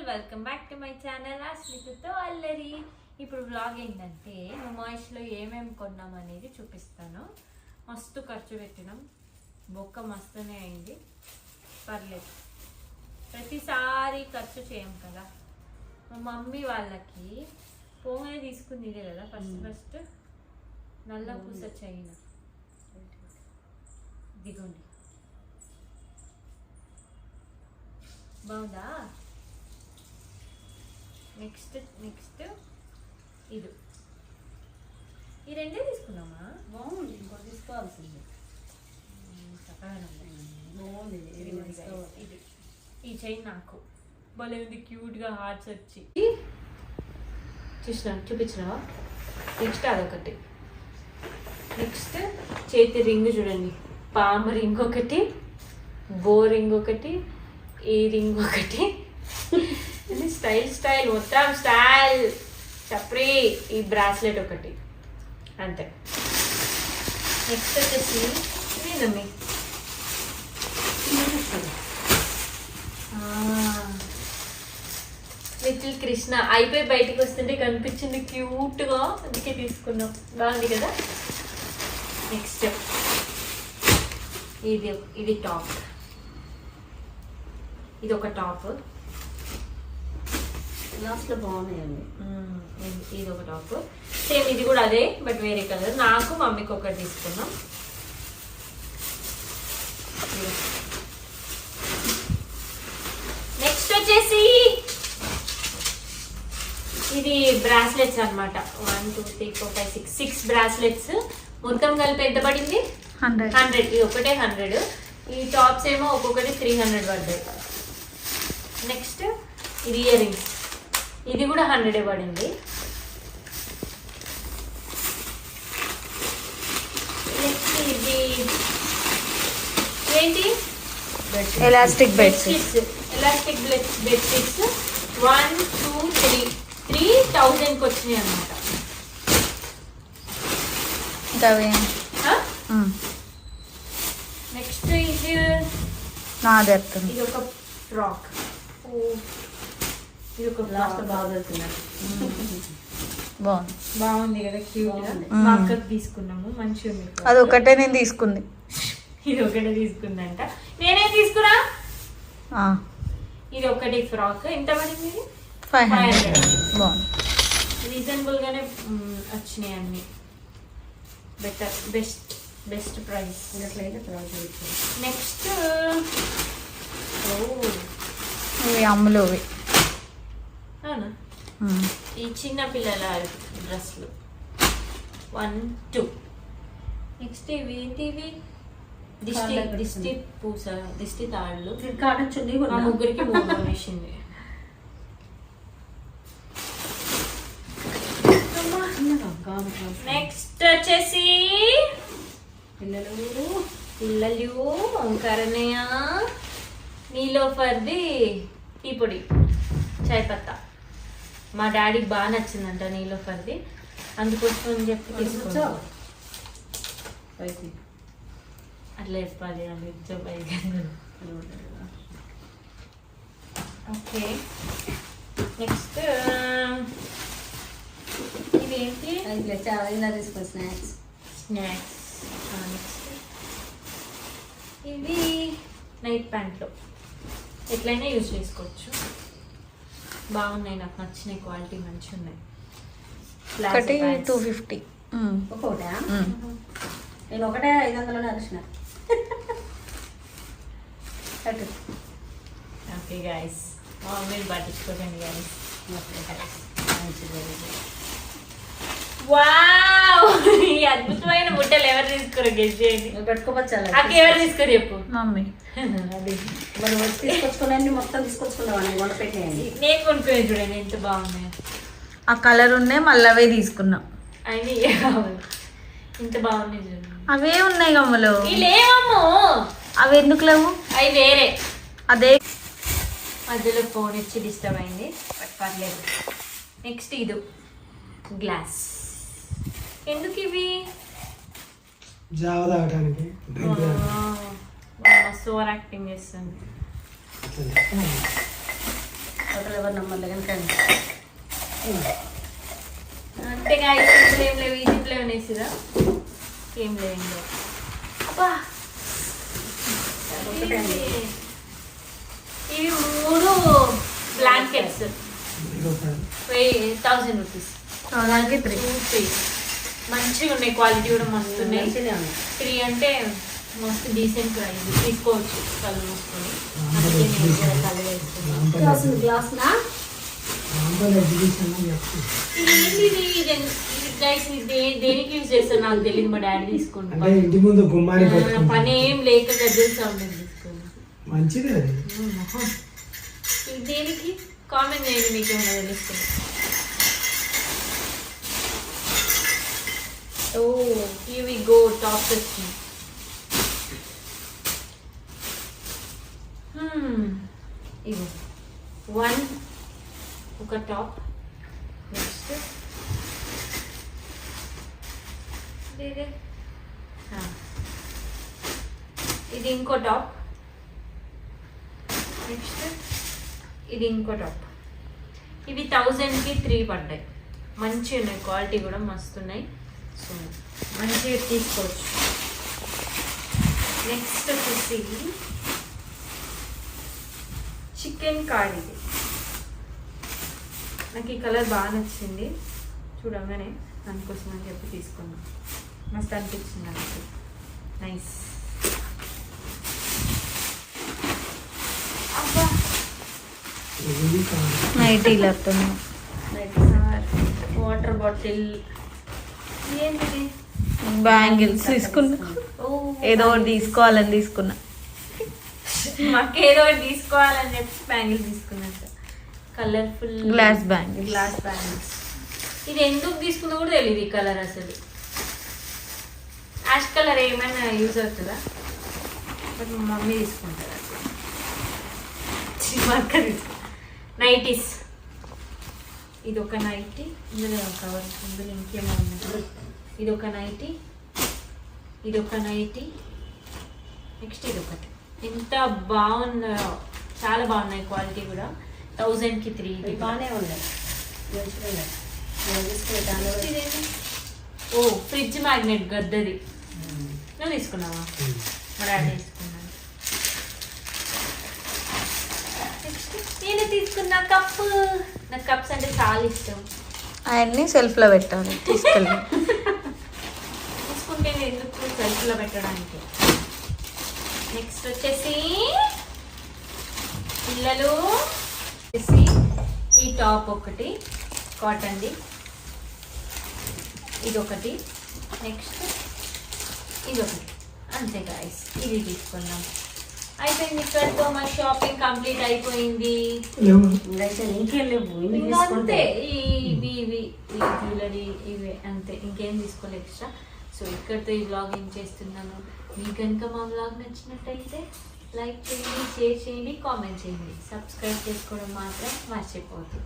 Welcome back to my channel స్మితతో అల్లరి. ఇప్పుడు వ్లాగ్ ఏంటంటే నుమాయిష్లో ఏమేమి కొన్నాం అనేది చూపిస్తాను. మస్తు ఖర్చు పెట్టినాం, బొక్క మస్తునే అయింది, పర్లేదు. ప్రతిసారి ఖర్చు చేయం కదా. మా మమ్మీ వాళ్ళకి పోగానే తీసుకుంది ఇదే కదా ఫస్ట్ నల్ల పూస చైన్ దిగండి, బాగుందా? నెక్స్ట్ ఇది ఈ రెండే తీసుకున్నామా? బాగుంది, ఇంకో తీసుకోవాల్సింది. బాగుంది ఇది ఈ చైన్ నాకు భలే ఉంది, క్యూట్గా హార్ట్స్ వచ్చి చూపించినావా? నెక్స్ట్ అదొకటి. నెక్స్ట్ చేతి రింగ్ చూడండి, పామ రింగ్ ఒకటి, బో రింగ్ ఒకటి, ఈ రింగ్ ఒకటి, స్టైల్ మొత్తం స్టైల్ చప్రీ. ఈ బ్రాస్లెట్ ఒకటి అంతే. నెక్స్ట్ వచ్చేసి ఇదేనమ్మి లిటిల్ కృష్ణ అయిపోయి బయటికి వస్తుంటే కనిపించింది క్యూట్గా, అందుకే తీసుకున్నాం. బాగుంది కదా. నెక్స్ట్ ఇది టాప్, ఇది ఒక టాప్ లాస్ట్లో బాగున్నాయండి. ఇది ఒక టాప్ సేమ్, ఇది కూడా అదే బట్ వేరే కలర్. నాకు మమ్మీకి ఒకటి తీసుకున్నాం. నెక్స్ట్ వచ్చేసి ఇది బ్రాస్లెట్స్ అనమాట. 1 2 3 4 5 6 బ్రాస్లెట్స్ మొత్తం కలిపి ఎంత పడింది? 100. ఇది ఒకటే 100. ఈ టాప్స్ ఏమో ఒక్కొక్కటి 300 పడ్డాయి. నెక్స్ట్ ఇది ఇయర్ రింగ్స్, ఇది కూడా 100 పడింది. నెక్స్ట్ ఇది ఏంటి? Elastic bedsheets. ఎలాస్టిక్ బెడ్షీట్స్ 1 2 3,000కి వచ్చినాయి అన్నమాట. నెక్స్ట్ ఇది నాది చెప్తుంది. ఇది ఒక ఫ్రాక్, ఇది ఒక లాస్ట్ బాగా వెళ్తున్నారు. బాగుంది కదా, క్యూట్. మా అక్కకి తీసుకున్నాము, మంచిగా ఉంది. అది ఒకటే నేను తీసుకుంది. ఇది ఒకటే తీసుకుందంట, నేనే తీసుకురా. ఆ, ఇది ఒకటి ఫ్రాక్ ఎంత పడింది? 500. బాగుంది, రీజనబుల్ గానే వచ్చినాయి అన్ని. Best price. నెక్స్ట్ ఇవి అమ్ములువి. అవునా? ఈ చిన్న పిల్లల డ్రెస్లు 1 2. నెక్స్ట్ ఇవి ఏంటివి? దిష్టి పూస, దిష్టి తాళ్ళు. ఆ ముగ్గురికి 3 వేసింది. నెక్స్ట్ వచ్చేసి పిల్లలు ఓంకారనయ్య నీలోఫర్ది టీ పొడి, చాయ్ పత్తా. మా డాడీకి బాగా నచ్చిందంట నీలోఫర్ది, అందుకోసం అని చెప్పి తీసుకుంటాం. అట్లా చెప్పాలి అని ఓకే. నెక్స్ట్ ఇదేంటి? స్నాక్స్. నెక్స్ట్ ఇవి నైట్ ప్యాంట్లు, ఎట్లయినా యూజ్ చేసుకోవచ్చు. బాగున్నాయి, నాకు నచ్చినాయి, క్వాలిటీ మంచిగా ఉన్నాయి. ఒకటి 250. ఒకటా? నేను ఒకటే 500లోనే వచ్చిన. ఓకే గైస్, మీరు పట్టించుకోకండి గైస్. వావ్, ఈ అద్భుతమైన బుట్టలు ఎవరు తీసుకోరు? గెస్ట్ చేయండి. పెట్టుకోవచ్చా? అక్క ఎవరు తీసుకోరు చెప్పు? మమ్మీ. అది మనం తీసుకొచ్చుకున్నాండి, మొత్తం తీసుకొచ్చుకున్నామండి, వంట పెట్టేయండి. నేను కొనుక్కునే చూడండి ఎంత బాగున్నాయి. ఆ కలర్ ఉన్నాయి, మళ్ళీ అవే తీసుకున్నాం. అయినా ఏ కావాలి, ఇంత బాగున్నాయి చూడండి. అవే ఉన్నాయి గమ్మలు. లేవమ్మో, అవి ఎందుకు లేవు? అవి వేరే. అదే మధ్యలో ఫోన్ ఇచ్చి డిస్టర్బ్ అయింది, బట్ పర్లేదు. నెక్స్ట్ ఇది గ్లాస్. ఎందుకు ఇవి? జావ తాగడానికి. సోర్ యాక్టింగ్ చేస్తుంది. వాళ్ళు ఎవరు నమ్మలే కనుక అంటే ఇప్పుడు ఏం లేవు, ఈజిప్ట్లో వేసిరా ఏం లేవు. అబ్బా ఇవి 3 బ్లాంకెట్స్ 1000 రూపీస్. దానికి 3. 3 మంచిగా ఉన్నాయి, క్వాలిటీ కూడా మస్తు ఉన్నాయి. మంచిగా ఉన్నాయి. 3 అంటే మస్తు డీసెంట్ ప్రైస్, తీసుకోవచ్చు కళ్ళు మూసుకొని. అందుకే నేను కూడా కళ్ళు వేసుకున్నాను. గ్లాస్నా దేనికి యూజ్ చేస్తారు నాకు తెలియదు, మా డాడీ తీసుకుంటాను. అంటే ఇంటి ముందు గుమ్మానికి పెట్టుకుంటాం. పని ఏం లేక గద్దెలు సౌండ్ తీసుకోండి. మంచిదే అది. ఇది దేనికి కామెంట్ చేయండి, మీకు ఏమైనా తెలుస్తుంది. Oh here we go, top వచ్చింది. ఇగో 1 ఒక టాప్. నెక్స్ట్ ఇది ఇంకో టాప్. నెక్స్ట్ ఇది ఇంకో టాప్. ఇవి 1000కి 3 పడ్డాయి. మంచిగా ఉన్నాయి, క్వాలిటీ కూడా మస్తు ఉన్నాయి. సో మంచిగా తీసుకోవచ్చు. నెక్స్ట్ వచ్చేసి చికెన్ కర్రీ. ఇది నాకు ఈ కలర్ బాగా నచ్చింది, చూడంగానే దానికోసం అని చెప్పి తీసుకున్నాను. మస్తు అనిపించింది నాకు, నైస్. అబ్బా ఇది కాదు. నైటీలు వాటర్ బాటిల్. ఏంటిది? బ్యాంగిల్స్ తీసుకున్నా. ఓ ఏదో ఒకటి తీసుకోవాలని తీసుకున్నా. మాకేదో ఒకటి తీసుకోవాలని చెప్పి బ్యాంగిల్ తీసుకున్నాను. Colourful glass bangles. Glass bangles. ఇది ఎందుకు తీసుకుందో కూడా తెలియదు ఈ కలర్ అసలు. యాష్ కలర్ ఏమైనా యూజ్ అవుతుందా? బట్ మా మమ్మీ తీసుకుంటారు అసలు. నైటీస్. ఇది ఒక నైటీ, ఇందులో కవర్, ఇందులో ఇంకేమో ఉన్నాయి. ఇది ఒక నైటీ, ఇది ఒక నైటీ. నెక్స్ట్ ఇది ఒకటి. ఎంత బాగున్నాయో, చాలా బాగున్నాయి, క్వాలిటీ కూడా. 1000కి 3. ఇవి బాగానే ఉన్నాయి, మంచిగా ఉన్నాయి. ఇదేంటి? ఓ ఫ్రిడ్జ్ మ్యాగ్నెట్ గద్దది. నువ్వు తీసుకున్నావా? మా డాడీ తీసుకున్నాను. నెక్స్ట్ నేను తీసుకున్నా కప్పు. నాకు కప్స్ అంటే చాలా ఇష్టం. అవన్నీ సెల్ఫ్లో పెట్టాలి, తీసుకెళ్ళి. తీసుకుంటే ఎందుకు సెల్ఫ్లో పెట్టడానికి. నెక్స్ట్ వచ్చేసి పిల్లలు వచ్చేసి ఈ టాప్ ఒకటి కాటన్ది, ఇది ఒకటి. నెక్స్ట్ ఇది ఒకటి. అంతే గాయ్స్, ఇది తీసుకున్నాం. అయిపోయింది, ఇక్కడితో మా షాపింగ్ కంప్లీట్ అయిపోయింది. ఇంకేం లేవు, ఇన్ని ఇంకా అంతే. తీసుకుంటే ఇవి ఇవి ఈ జ్యువెలరీ ఇవి అంతే, ఇంకేం తీసుకోలేదు ఎక్స్ట్రా. సో ఇక్కడితో ఈ వ్లాగ్ ఏం చేస్తున్నాను. మీకు కనుక మా వ్లాగ్ నచ్చినట్టయితే లైక్ చేయండి, షేర్ చేయండి, కామెంట్ చేయండి. సబ్స్క్రైబ్ చేసుకోవడం మాత్రం మర్చిపోవద్దు.